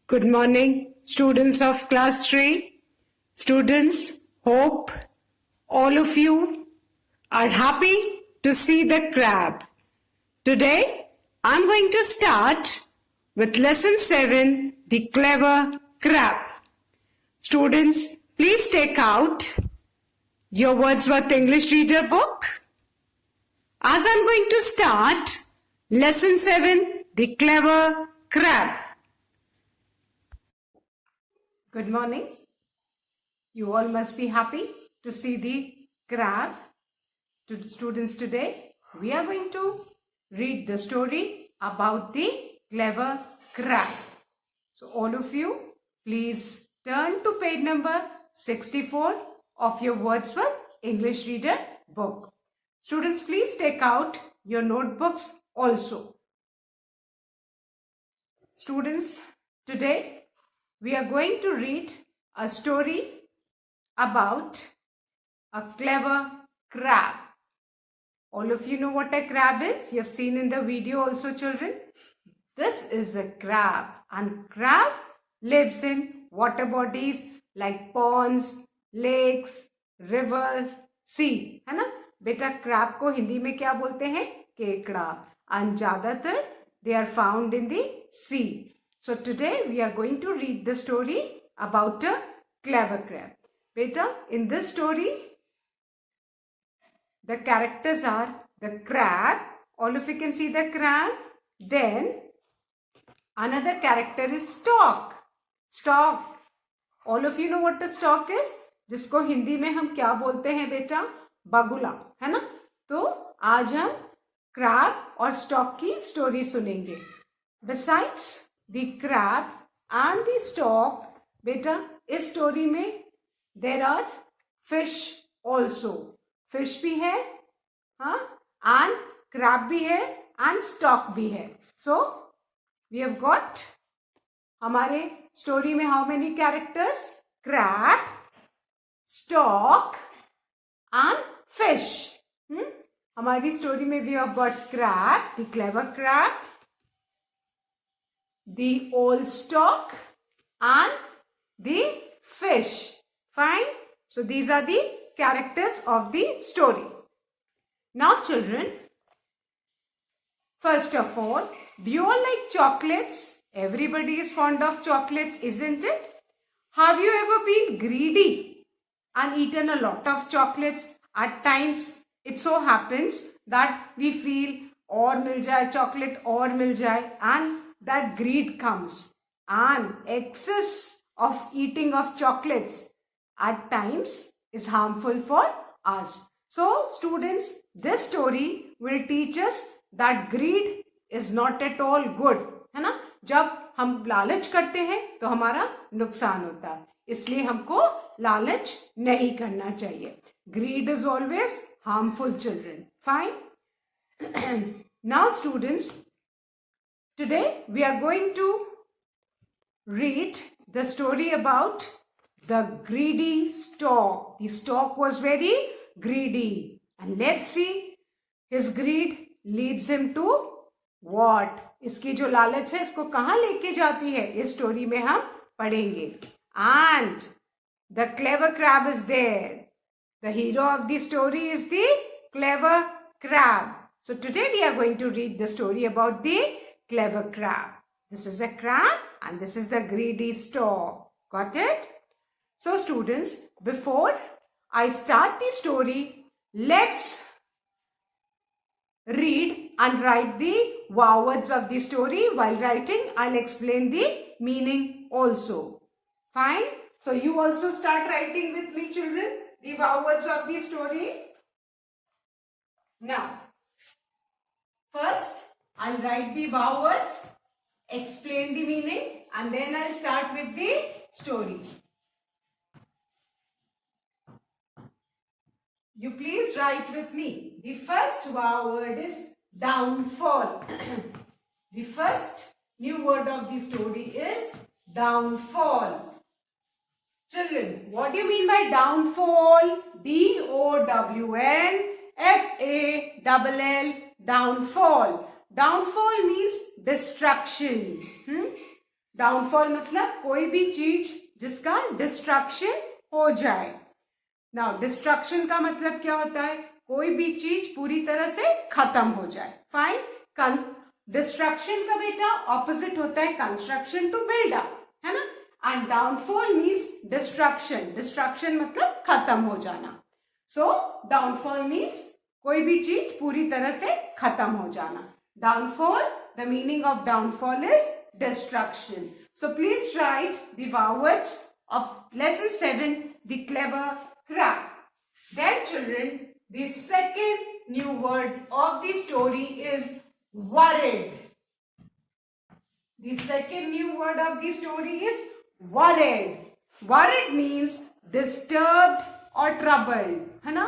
Good morning, students of class 3. Students, hope all of you are happy to see the crab. Today, I'm going to start with lesson 7, the clever crab. Students, please take out your Wordsworth English Reader book. As I'm going to start lesson 7, the clever crab. Good morning. You all must be happy to see the crab. To students, today we are going to read the story about the clever crab. So all of you, please turn to page number 64 of your Wordsworth English Reader book. Students, please take out your notebooks also. Students, today we are going to read a story about a clever crab. All of you know what a crab is. You have seen in the video also, children. This is a crab, and crab lives in water bodies like ponds, lakes, rivers, sea. है ना बेटा? crab को हिंदी में क्या बोलते हैं? केकड़ा. And ज़्यादातर they are found in the sea. So today we are going to read the story about a clever crab. Beta, in this story, the characters are the crab. All of you can see the crab. Then another character is stork. Stork. All of you know what a stork is? जिसको हिंदी में हम क्या बोलते हैं बेटा? बगुला, है ना? तो आज हम crab और stork की स्टोरी सुनेंगे. Besides the crab and the stork, बेटा इस स्टोरी में there are fish also. Fish भी है, हाँ, and crab भी है and stork भी है. So we have got हमारे स्टोरी में how many characters? Crab, stork and fish. हमारी स्टोरी में we have got crab, the clever crab, the old stork and the fish. Fine. So these are the characters of the story. Now children, first of all, do you all like chocolates? Everybody is fond of chocolates, isn't it? Have you ever been greedy and eaten a lot of chocolates? At times it so happens that we feel और मिल जाए chocolate और मिल जाए, and that greed comes, and excess of eating of chocolates at times is harmful for us. So students, this story will teach us that greed is not at all good, है ना? जब हम लालच करते हैं तो हमारा नुकसान होता है, इसलिए हमको लालच नहीं करना चाहिए. Greed is always harmful, children. Fine. Now students, today we are going to read the story about the greedy stork. The stork was very greedy, and let's see his greed leads him to what? इसकी जो लालच है इसको कहाँ लेके जाती है, इस स्टोरी में हम पढ़ेंगे. And the clever crab is there. The hero of the story is the clever crab. So today we are going to read the story about the clever crab. This is a crab and this is the greedy stork. Got it? So students, before I start the story, let's read and write the wow words of the story. While writing, I'll explain the meaning also. Fine? So you also start writing with me, children, the wow words of the story. Now, first I'll write the wow words, explain the meaning, and then I'll start with the story. You please write with me. The first wow word is downfall. The first new word of the story is downfall. Children, what do you mean by downfall? D-O-W-N-F-A-L-L, downfall. Downfall means destruction. Downfall मतलब कोई भी चीज जिसका destruction हो जाए. Now destruction का मतलब क्या होता है? कोई भी चीज पूरी तरह से खत्म हो जाए. फाइन. डिस्ट्रक्शन का बेटा ऑपोजिट होता है कंस्ट्रक्शन, टू बिल्ड अप, है ना. And downfall means destruction. Destruction मतलब खत्म हो जाना. सो डाउनफॉल मीन्स कोई भी चीज पूरी तरह से खत्म हो जाना. Downfall, the meaning of downfall is destruction. So please write the vowels of lesson 7, the clever crab. Then children, the second new word of the story is worried. The second new word of the story is worried. Worried means disturbed or troubled, है ना.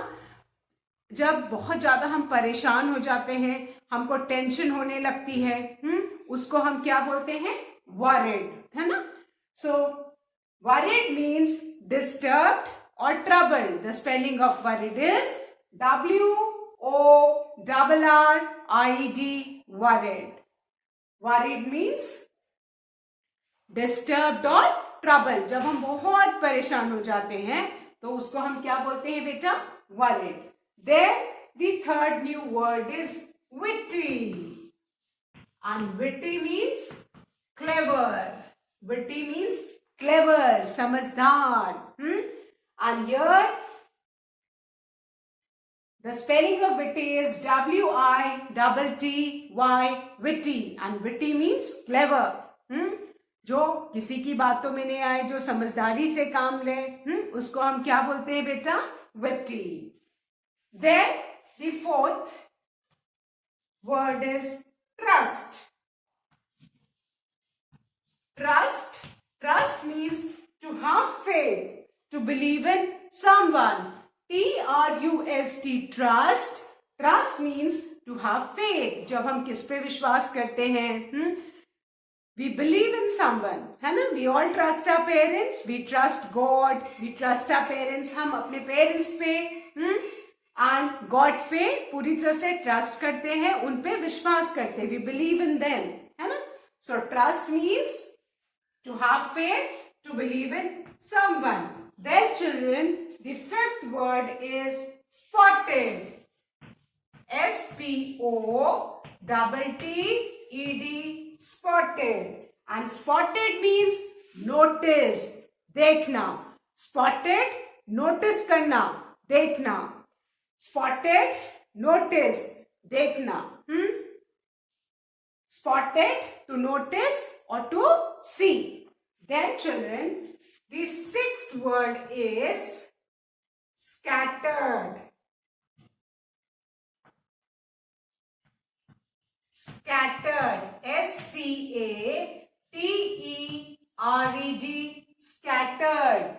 जब बहुत ज्यादा हम परेशान हो जाते हैं, हमको टेंशन होने लगती है, उसको हम क्या बोलते हैं? worried, है ना. So worried means disturbed or troubled. The spelling of worried is WORRID, worried. Worried means disturbed or troubled. जब हम बहुत परेशान हो जाते हैं तो उसको हम क्या बोलते हैं बेटा? worried. Then the third new word is witty. And witty means clever. Witty means clever, समझदार. And here the spelling of witty is WITTY, witty. And witty means clever. जो किसी की बातों में नहीं आए, जो समझदारी से काम ले, उसको हम क्या बोलते हैं बेटा? witty. Then the fourth word is trust. Trust means to have faith, to believe in someone. TRUST, trust. Trust means to have faith. जब हम किस पे विश्वास करते हैं? We believe in someone, है ना. We all trust our parents. We trust God. We trust our parents. हम अपने पेरेंट्स पे एंड गॉड पे पूरी तरह से ट्रस्ट करते हैं, उन पे विश्वास करते हैं. वी बिलीव इन देम, है ना. So trust means to have faith, to believe in someone. Then children, the fifth word is spotted. SPOTTED, spotted. And spotted means notice, देखना. Spotted, notice करना, देखना. Spotted, notice, देखना. Spotted, to notice or to see. Then children, the sixth word is scattered. Scattered, SCATTERED, scattered.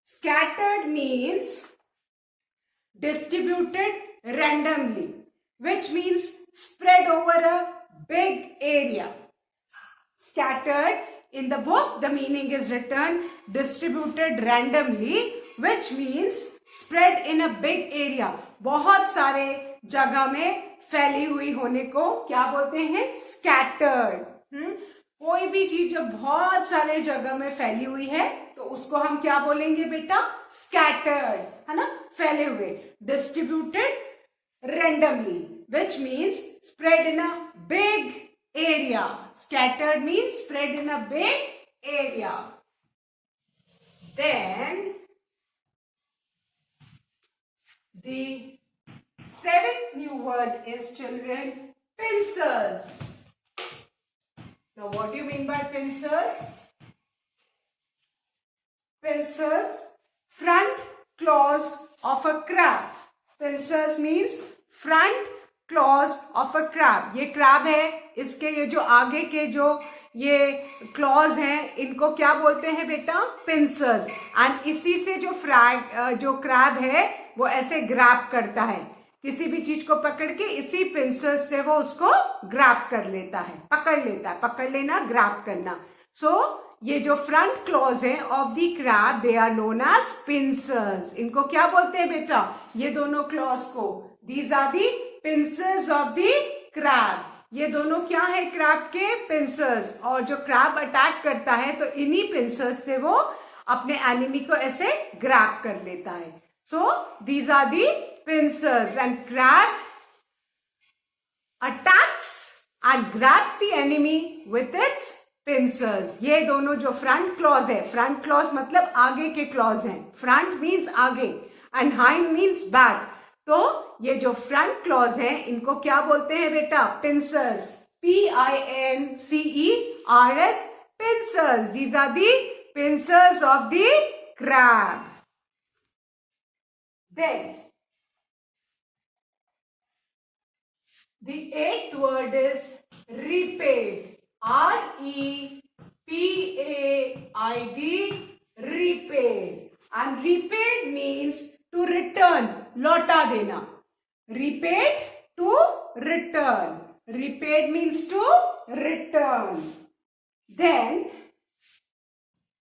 Scattered means distributed randomly, which means spread over a big area. Scattered, in the book the meaning is written distributed randomly, which means spread in a big area. बहुत सारे जगह में फैली हुई होने को क्या बोलते हैं? scattered. कोई भी चीज जब बहुत सारे जगह में फैली हुई है तो उसको हम क्या बोलेंगे बेटा? scattered, है ना. फैले हुए. distributed randomly, which means spread in a big area. Scattered means spread in a big area. Then the seventh new word is children, pincers. Now what do you mean by pincers? Pincers, front claws of a crab. Pincers means front claws of a crab. ये crab है, इसके ये जो आगे के जो ये claws हैं, इनको क्या बोलते हैं बेटा? pincers. And इसी से जो crab है वो ऐसे grab करता है, किसी भी चीज को पकड़ के इसी pincers से वो उसको grab कर लेता है, पकड़ लेता है. पकड़ लेना, grab करना. So ये जो फ्रंट क्लॉज है of the crab, they are known as pincers. इनको क्या बोलते हैं बेटा? ये दोनों क्लॉज को, these are the pincers of the crab. ये दोनों क्या है क्रैब के पिंसर्स, और जो क्रैब अटैक करता है तो इन्हीं पिंसर्स से वो अपने एनिमी को ऐसे ग्रैब कर लेता है. So these are the pincers and crab attacks and grabs the enemy with its pincers. ये दोनों जो फ्रंट क्लॉज है, फ्रंट क्लॉज मतलब आगे के क्लॉज हैं. फ्रंट मीन्स आगे एंड हाइंड मीन्स बैक. तो ये जो फ्रंट क्लॉज हैं इनको क्या बोलते हैं बेटा? Pincers. Pincers, pincers. These are the pincers of the crab. Then the eighth word is repaid. R-E-P-A-I-D, repaid. And repaid means to return, लौटा देना. Repaid, to return. Repaid means to return. Then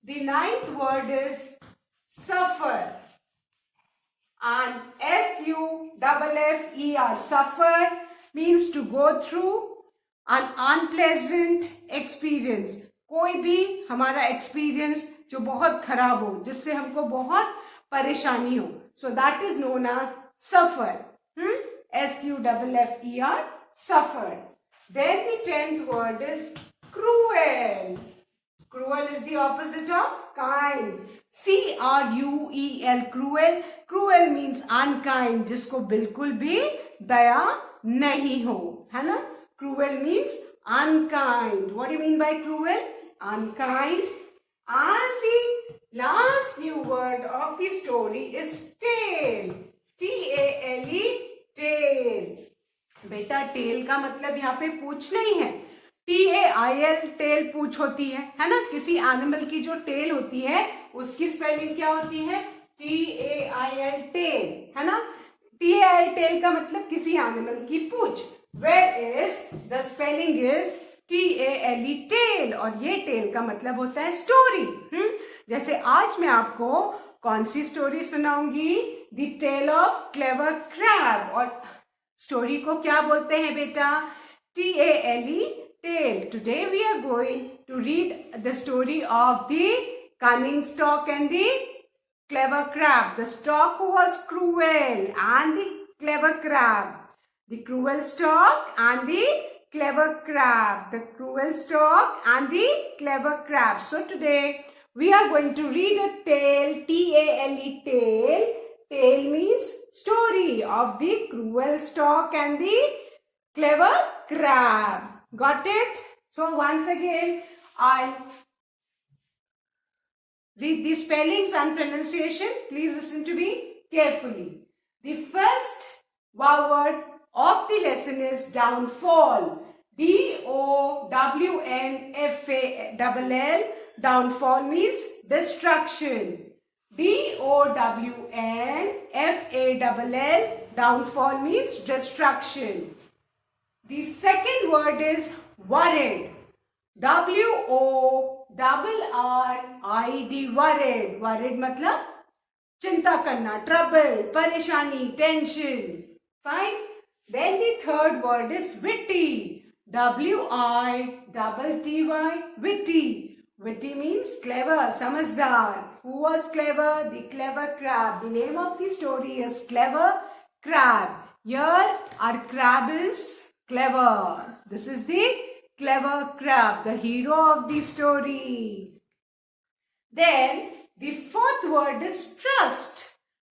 the ninth word is suffer. And S-U-F-F-E-R, suffer means to go through an unpleasant experience. कोई भी हमारा experience जो बहुत खराब हो, जिससे हमको बहुत परेशानी हो, so that is known as suffer. S-U-F-F-E-R, suffer. Then the 10th word is cruel. Cruel is the opposite of kind. C-R-U-E-L, cruel. Cruel means unkind, जिसको बिल्कुल भी दया नहीं हो, है ना? Cruel means unkind. What do you mean by cruel? Unkind. And the last new word of the story is tale. T-A-L-E, tale. बेटा tell का मतलब यहाँ पे पूछ नहीं है. T-A-I-L, टेल पूछ होती है ना? किसी एनिमल की जो टेल होती है उसकी स्पेलिंग क्या होती है? T-A-I-L, टेल, है ना? T-A-I-L, टेल का मतलब किसी एनिमल की पूछ. Whereas the spelling is T-A-L-E, tail, और ये टेल का मतलब होता है स्टोरी. जैसे आज मैं आपको कौन सी स्टोरी सुनाऊंगी? The tale of clever crab. और स्टोरी को क्या बोलते हैं बेटा? T-A-L-E, tail. Today we are going to read the story of the cunning stork and the clever crab. The stork who was cruel and the clever crab. The cruel stork and the clever crab. The cruel stork and the clever crab. So today we are going to read a tale. T-A-L-E, tale. Tale means story of the cruel stork and the clever crab. Got it? So once again I'll read the spellings and pronunciation. Please listen to me carefully. The first word of the lesson is downfall. D-O-W-N-F-A-L-L. Downfall means destruction. D-O-W-N-F-A-L-L. Downfall means destruction. The second word is worried. W-O-R-R-I-D, worried. Worried मतलब चिंता करना, trouble, परेशानी, tension. Fine. Then the third word is witty. W-I-T-T-Y, witty. Witty means clever, समझदार. Who was clever? The clever crab. The name of the story is Clever Crab. Here our crab is clever. This is the clever crab, the hero of the story. Then the fourth word is trust.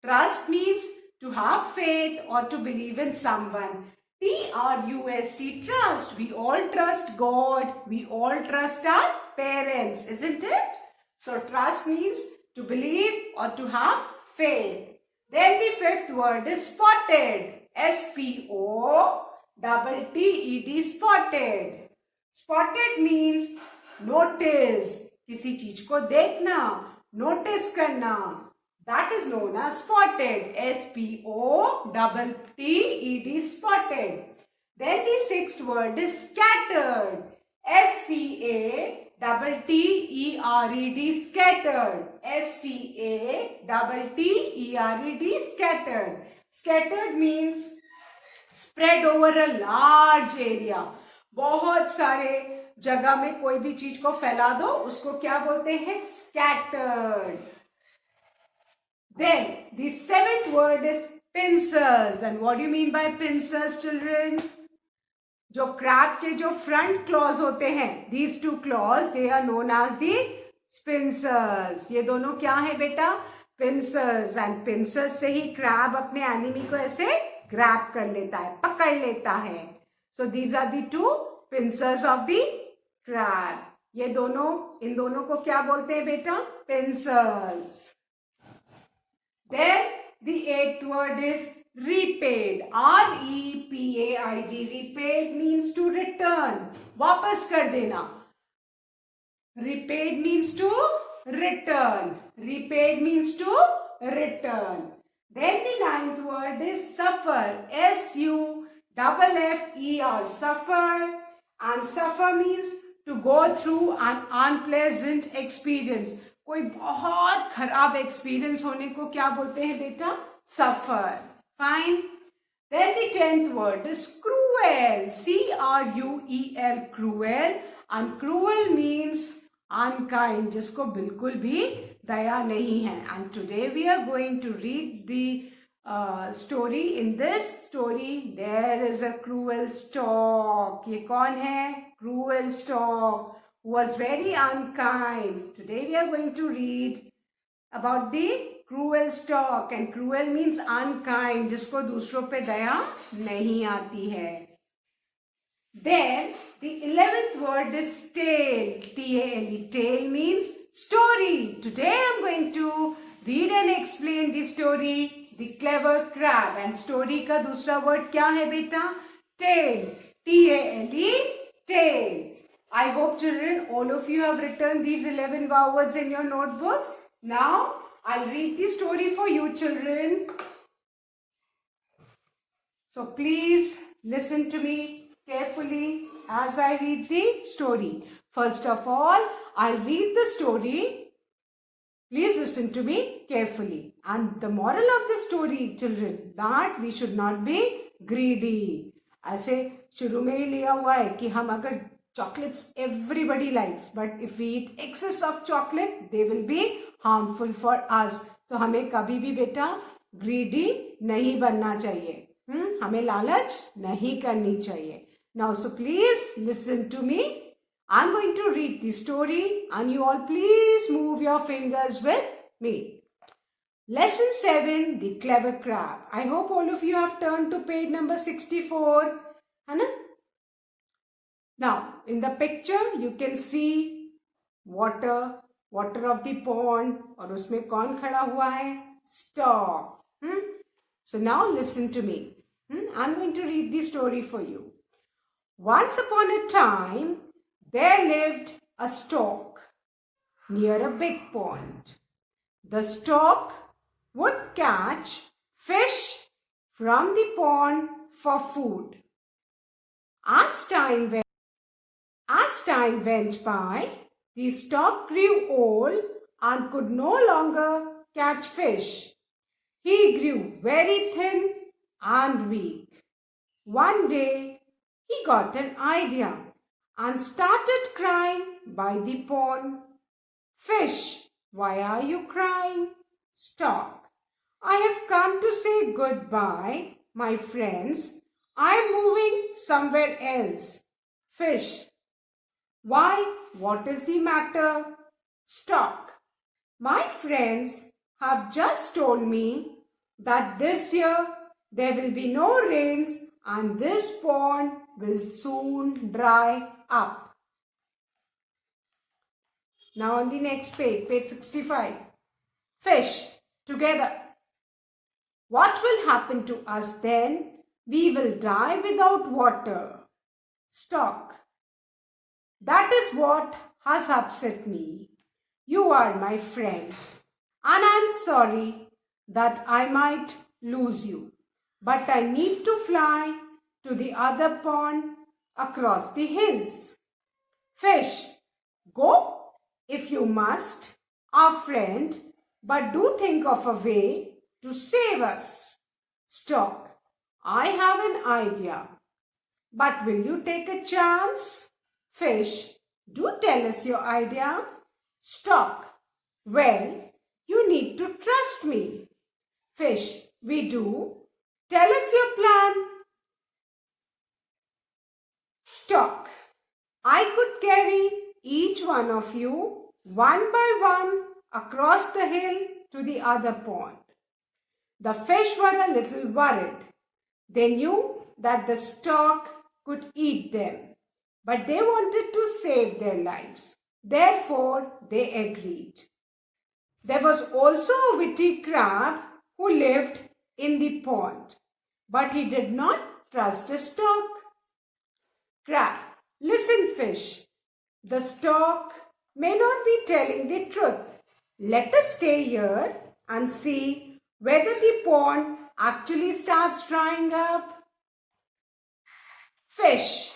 Trust means to have faith or to believe in someone. T-R-U-S-T, trust. We all trust God. We all trust our parents, isn't it? So trust means to believe or to have faith. Then the fifth word is spotted. S-P-O-T-T-E-D, spotted. Spotted means notice. किसी चीज को देखना, notice करना. That is known as spotted. S-P-O-T-T-E-D, spotted. Then the sixth word is scattered. S-C-A-T-T-E-R-E-D, scattered. S-C-A-T-T-E-R-E-D, scattered. Scattered means spread over a large area. बहुत सारे जगह में कोई भी चीज को फैला दो, उसको क्या बोलते हैं? Scattered. Then the seventh word is pincers. And what do you mean by pincers, children? जो क्रैब के जो फ्रंट क्लॉज होते हैं, these two claws, they are known as the pincers. ये दोनों क्या है बेटा? pincers. And pincers से ही क्रैब अपने एनिमी को ऐसे ग्रैब कर लेता है, पकड़ लेता है. So these are the two pincers of the crab. ये दोनों, इन दोनों को क्या बोलते हैं बेटा? pincers. Then the eighth word is repaid. R-E-P-A-I-D. Repaid means to return. वापस कर देना. Repaid means to return. Repaid means to return. Then the ninth word is suffer. S-U-F-F-E-R. Suffer. And suffer means to go through an unpleasant experience. कोई बहुत खराब experience होने को क्या बोलते हैं बेटा? सफर. Fine. Then the 10th word is cruel. C-R-U-E-L. Cruel. And cruel means unkind, जिसको बिल्कुल भी दया नहीं है. And today we are going to read the story. In this story there is a cruel stork. ये कौन है? Cruel stork was very unkind. Today we are going to read about the cruel stork. And cruel means unkind, जिसको दूसरों पे दया नहीं आती है. Then the 11th word is tale. T-A-L-E. Tale means story. Today I am going to read and explain the story, The Clever Crab. And story का दूसरा word क्या है बेटा? Tale. T-A-L-E. Tale. I hope children, all of you have written these 11 words in your notebooks. Now, I'll read the story for you children. So please listen to me carefully as I read the story. First of all, I'll read the story. Please listen to me carefully. And the moral of the story, children, that we should not be greedy. ऐसे शुरू में ही लिया हुआ है कि हम अगर chocolates everybody likes, but if we eat excess of chocolate, they will be harmful for us. So हमें कभी भी बेटा greedy नहीं बनना चाहिए. हमें लालच नहीं करनी चाहिए. Now, so please listen to me. I'm going to read the story and you all please move your fingers with me. Lesson 7, The Clever Crab. I hope all of you have turned to page number 64. Hana? Now, in the picture, you can see water of the pond. और उसमें कौन खड़ा हुआ है? Stork. So now listen to me. I'm going to read the story for you. Once upon a time, there lived a stork near a big pond. The stork would catch fish from the pond for food. As time went by, the stork grew old and could no longer catch fish. He grew very thin and weak. One day, he got an idea and started crying by the pond. Fish, why are you crying? Stork, I have come to say goodbye, my friends. I am moving somewhere else. Fish, why? What is the matter? Stork, my friends have just told me that this year there will be no rains and this pond will soon dry up. Now on the next page, page 65. Fish, together. What will happen to us then? We will die without water. Stork, that is what has upset me. You are my friend, and I am sorry that I might lose you. But I need to fly to the other pond across the hills. Fish, go if you must, our friend, but do think of a way to save us. Stork, I have an idea. But will you take a chance? Fish, do tell us your idea. Stork, well, you need to trust me. Fish, we do. Tell us your plan. Stork, I could carry each one of you one by one across the hill to the other pond. The fish were a little worried. They knew that the stork could eat them, but they wanted to save their lives. Therefore, they agreed. There was also a witty crab who lived in the pond, but he did not trust the stork. Crab, listen, fish. The stork may not be telling the truth. Let us stay here and see whether the pond actually starts drying up. Fish,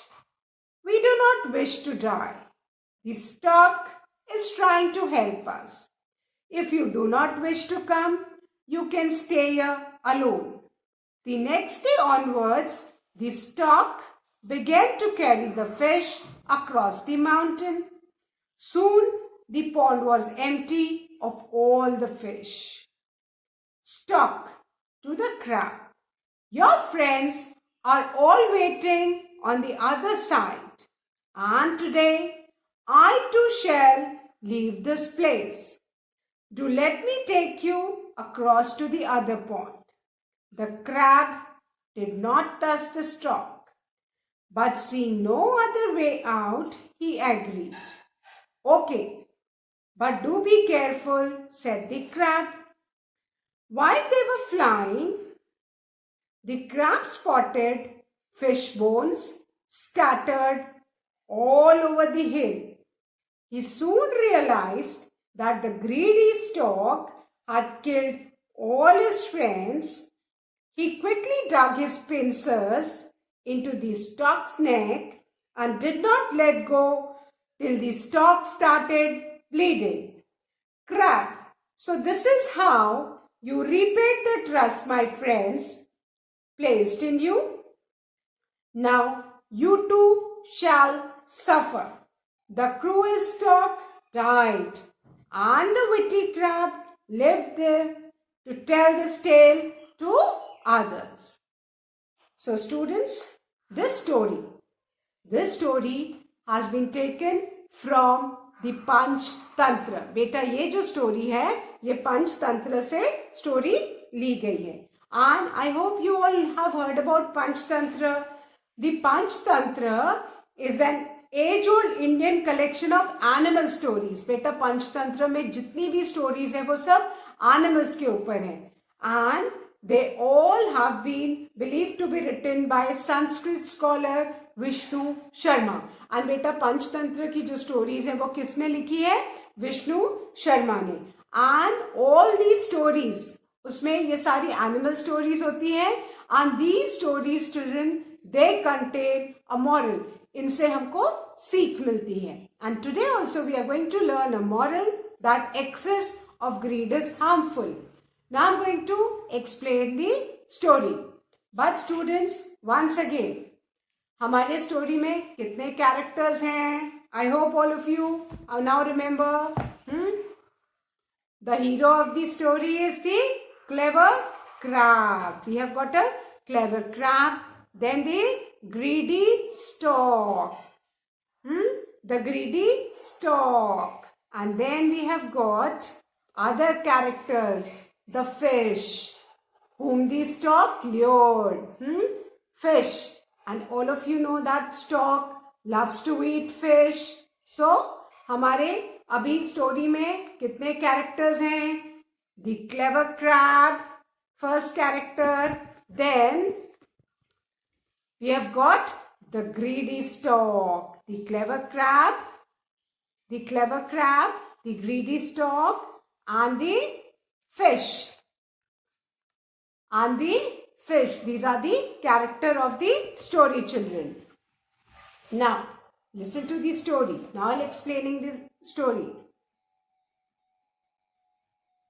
we do not wish to die. The stork is trying to help us. If you do not wish to come, you can stay here alone. The next day onwards, the stork began to carry the fish across the mountain. Soon the pond was empty of all the fish. Stork to the crab, your friends are all waiting on the other side, and today I too shall leave this place. Do let me take you across to the other pond. The crab did not touch the stork, but seeing no other way out, he agreed. Okay, but do be careful, said the crab. While they were flying, the crab spotted fish bones scattered all over the hill. He soon realized that the greedy stork had killed all his friends. He quickly dug his pincers into the stork's neck and did not let go till the stork started bleeding. Crab, so this is how you repaid the trust my friends placed in you. Now you too shall suffer. The cruel stork died, and the witty crab lived there to tell this tale to others. So students, this story has been taken from the Panch Tantra. बेटा ये जो story है ये पंच तंत्र से story ली गई है. And I hope you all have heard about Panch Tantra. The Panch Tantra is an age-old Indian collection of animal stories. बेटा पंच तंत्र में जितनी भी stories है वो सब animals के ऊपर है. And they all have been believed to be written by Sanskrit scholar Vishnu Sharma. और बेटा पंचतंत्र की जो स्टोरीज है वो किसने लिखी है? विष्णु शर्मा ने. एंड ऑल दीज स्टोरीज, उसमें ये सारी एनिमल स्टोरीज होती है. And these stories children they contain a moral. इनसे हमको सीख मिलती है. And today also we are going to learn a moral that excess of greed is harmful. Now I'm going to explain the story. But students, once again, हमारे story में कितने characters हैं? I hope all of you now remember. The hero of the story is the clever crab. We have got a clever crab. Then the greedy stork. The greedy stork. And then we have got other characters. The fish, whom the stork lured. Fish. And all of you know that stork loves to eat fish. So, हमारे अभी story में कितने characters हैं? The clever crab, first character. Then, we have got the greedy stork. The clever crab, the greedy stork, and the fish. And the fish. These are the character of the story, children. Now, listen to the story. Now I'll explaining the story.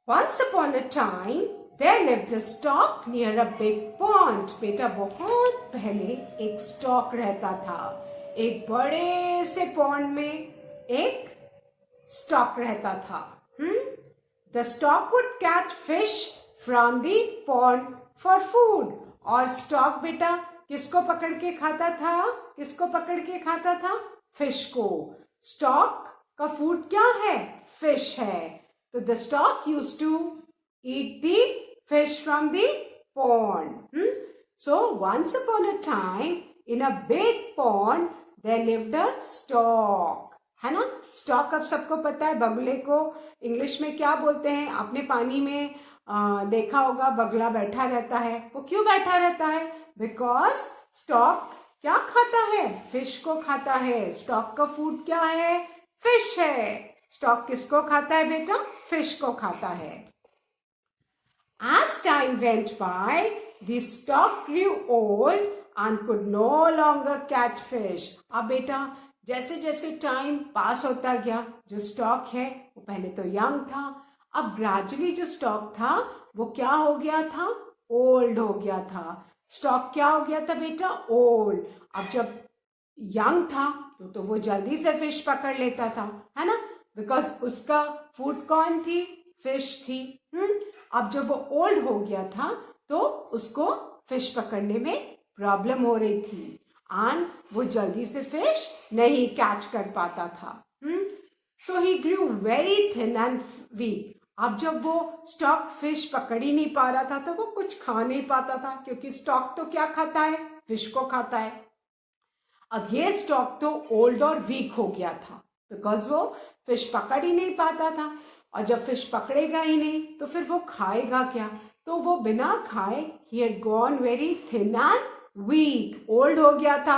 Once upon a time, There lived a stork near a big pond. बेटा बहुत पहले एक stock रहता था. एक बड़े से pond में एक स्टॉक रहता था. The stork would catch fish from the pond for food. और स्टॉक बेटा किसको पकड़ के खाता था? किसको पकड़ के खाता था? फिश को. स्टॉक का फूड क्या है? फिश है. तो the stork used to eat the fish from the pond. So once upon a time in a big pond there lived a stork. है ना? स्टॉक अब सबको पता है. बगुले को इंग्लिश में क्या बोलते हैं? आपने पानी में देखा होगा, बगला बैठा रहता है. वो क्यों बैठा रहता है? बिकॉज स्टॉक क्या खाता है? फिश को खाता है. स्टॉक का फूड क्या है? फिश है. स्टॉक किसको खाता है बेटा? फिश को खाता है. As time went by, the stork grew old and could no longer catch fish. अब बेटा जैसे जैसे टाइम पास होता गया, जो स्टॉक है वो पहले तो यंग था. अब ग्रेजुअली जो स्टॉक था वो क्या हो गया था? ओल्ड हो गया था. स्टॉक क्या हो गया था बेटा? ओल्ड. अब जब यंग था तो वो जल्दी से फिश पकड़ लेता था, है ना? बिकॉज उसका फूड कौन थी? फिश थी. अब जब वो ओल्ड हो गया था तो उसको फिश पकड़ने में प्रॉब्लम हो रही थी एंड वो जल्दी से फिश नहीं कैच कर पाता था. सो ही ग्रू वेरी थिन एंड वीक. अब जब वो स्टॉक फिश पकड़ ही नहीं पा रहा था तो वो कुछ खा नहीं पाता था, क्योंकि स्टॉक तो क्या खाता है? फिश को खाता है. अब ये स्टॉक तो ओल्ड और वीक हो गया था बिकॉज वो फिश पकड़ ही नहीं पाता था. और जब फिश पकड़ेगा ही नहीं तो फिर वो खाएगा क्या? तो वो बिना खाए ही had gone very thin and weak. Old हो गया था,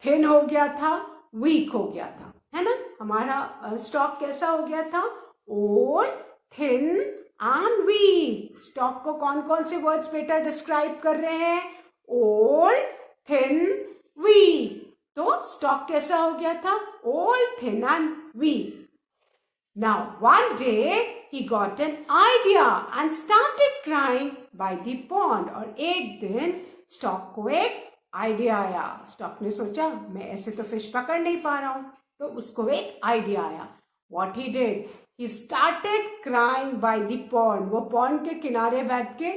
थिन हो गया था, वीक हो गया था, है ना? हमारा स्टॉक कैसा हो गया था? Old, thin and weak. Stork को कौन कौन से वर्ड्स बेटा डिस्क्राइब कर रहे हैं? Old, thin, weak. तो स्टॉक कैसा हो गया था? Old, thin and weak. Now one day he got an idea and started crying by the pond. और एक दिन स्टॉक को एक आइडिया आया. स्टॉक ने सोचा मैं ऐसे तो फिश पकड़ नहीं पा रहा हूं, तो उसको एक आइडिया आया. What he did? He started crying by the pond. वो पॉन्ड के किनारे बैठ के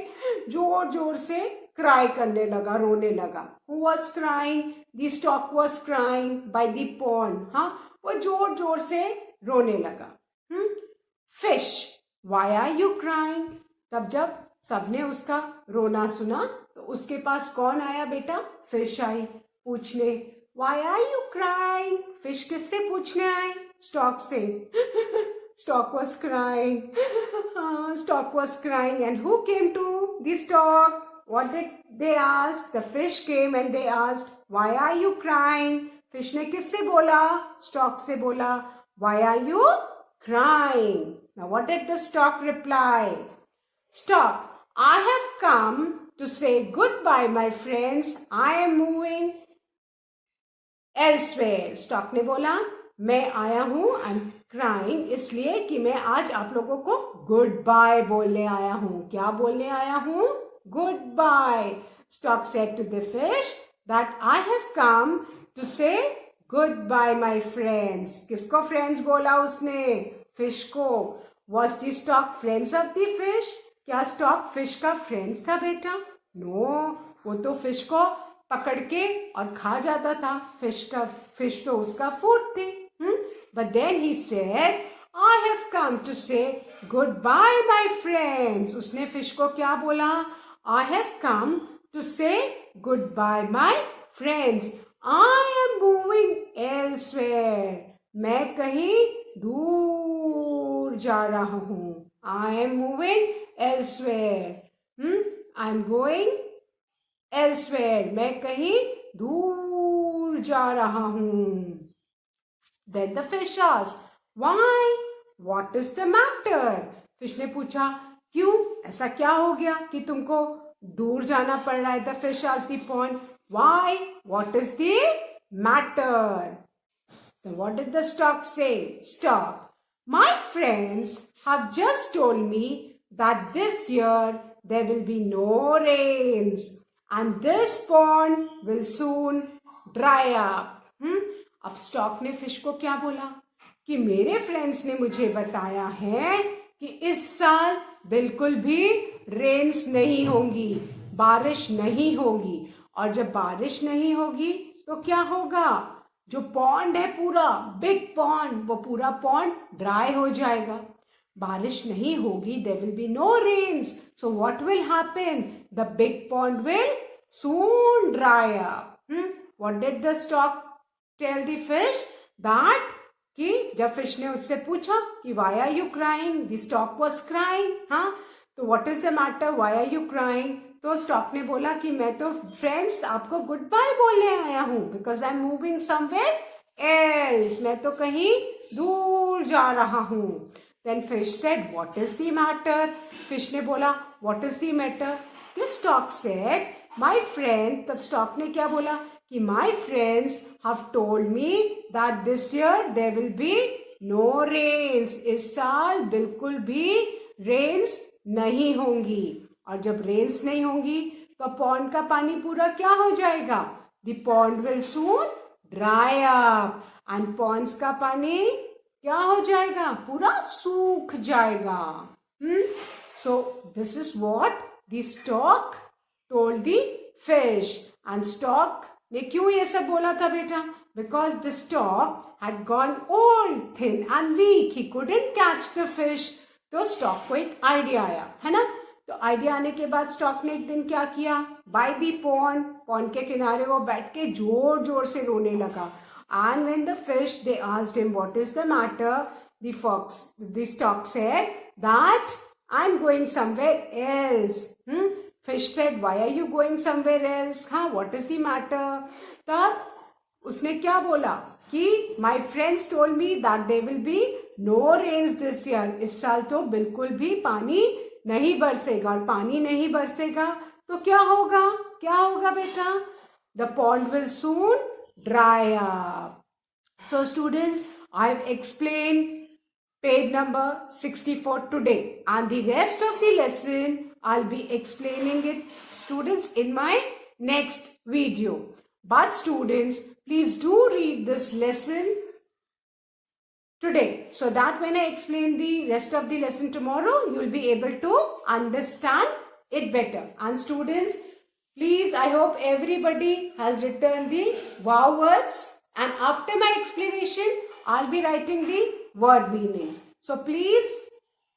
जोर जोर से क्राई करने लगा, रोने लगा. Who was crying? The stork was crying by the pond. हाँ, वो जोर जोर से रोने लगा. Fish, why are you crying? तब जब सबने उसका रोना सुना तो उसके पास कौन आया बेटा? फिश आई पूछने. Why are you crying? Fish किससे पूछने आई? स्टॉक से. Stork was crying. Stork was crying and who came to the stork? What did they ask? The fish came and they asked, why are you crying? Fish ने किससे बोला? Stock से बोला. Why are you crying? Now what did the stork reply? Stork, I have come to say goodbye my friends. I am moving elsewhere. Stork ने बोला मैं आया हूँ I'm crying इसलिए कि मैं आज आप लोगों को goodbye बोलने आया हूँ. क्या बोलने आया हूँ? Goodbye. Stork said to the fish that I have come to say goodbye my friends. किसको friends बोला उसने? फिश को. Was the stork friends of the fish? क्या स्टॉक फिश का फ्रेंड्स था बेटा? नो, वो तो फिश को पकड़ के और खा जाता था. फिश तो उसका फूड थी. But then he said, I have come to say goodbye my friends. उसने फिश को क्या बोला? I have come to say goodbye my friends. I am moving elsewhere. मैं कहीं दूर जा रहा हूँ. I am moving elsewhere. I am going elsewhere. मैं कहीं दूर जा रहा हूँ. Then the fish asked, why? What is the matter? Fish ने पूछा क्यों? ऐसा क्या हो गया कि तुमको दूर जाना पड़ रहा है? The fish asked the pond, why? What is the matter? Then what did the stork say? Stork, my friends have just told me that this year there will be no rains and this pond will soon dry up. अब stock ने fish को क्या बोला कि मेरे friends ने मुझे बताया है कि इस साल बिल्कुल भी रेन्स नहीं होंगी, बारिश नहीं होगी, और जब बारिश नहीं होगी तो क्या होगा, जो पॉन्ड है पूरा बिग पॉन्ड, वो पूरा पॉन्ड ड्राई हो जाएगा. बारिश नहीं होगी, there will be no rains, so what will happen, the big pond will soon dry up. What did the stork tell the fish? That कि जब फिश ने उससे पूछा कि why are you crying, the stork was crying. हाँ, तो what is the matter, why are you crying? तो stock ने बोला कि मैं तो फ्रेंड्स आपको गुड बाय बोलने आया हूँ, because I am moving somewhere else, मैं तो कहीं दूर जा रहा हूँ. Then fish said what is the matter. Fish ने बोला what is the matter. The stork said my friend. तब स्टॉक ने क्या बोला कि my friends have told me that this year there will be no rains. इस साल बिल्कुल भी रेन्स नहीं होंगी, और जब रेन्स नहीं होंगी तो पॉन्ड का पानी पूरा क्या हो जाएगा, the pond will soon dry up, and ponds का पानी क्या हो जाएगा, पूरा सूख जाएगा. So this is what the stork told the fish. And stork ने क्यों ये सब बोला था बेटा, because the stork had gone old, thin and weak, he couldn't catch the fish. तो स्टॉक को एक आइडिया आया, है ना. तो आइडिया आने के बाद स्टॉक ने एक दिन क्या किया, बाय दी पॉन्ड के किनारे वो बैठ के जोर जोर से रोने लगा. And when the fish they asked him what is the matter, the stork said that I am going somewhere else. Fish said why are you going somewhere else. हाँ, व्हाट इज द मैटर. तब उसने क्या बोला कि my friends told me that there will be no rains this year. इस साल तो बिल्कुल भी पानी नहीं बरसेगा, और पानी नहीं बरसेगा तो क्या होगा, क्या होगा बेटा, the pond will soon dry up. So students, I have explain page number 64 today, and the rest of the lesson I will be explaining it students in my next video. But students, please do read this lesson today, so that when I explain the rest of the lesson tomorrow, you will be able to understand it better. And students, please, I hope everybody has written the wow words, and after my explanation, I'll be writing the word meanings. So please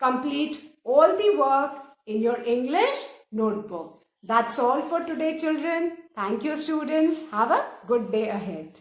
complete all the work in your English notebook. That's all for today, children. Thank you, students. Have a good day ahead.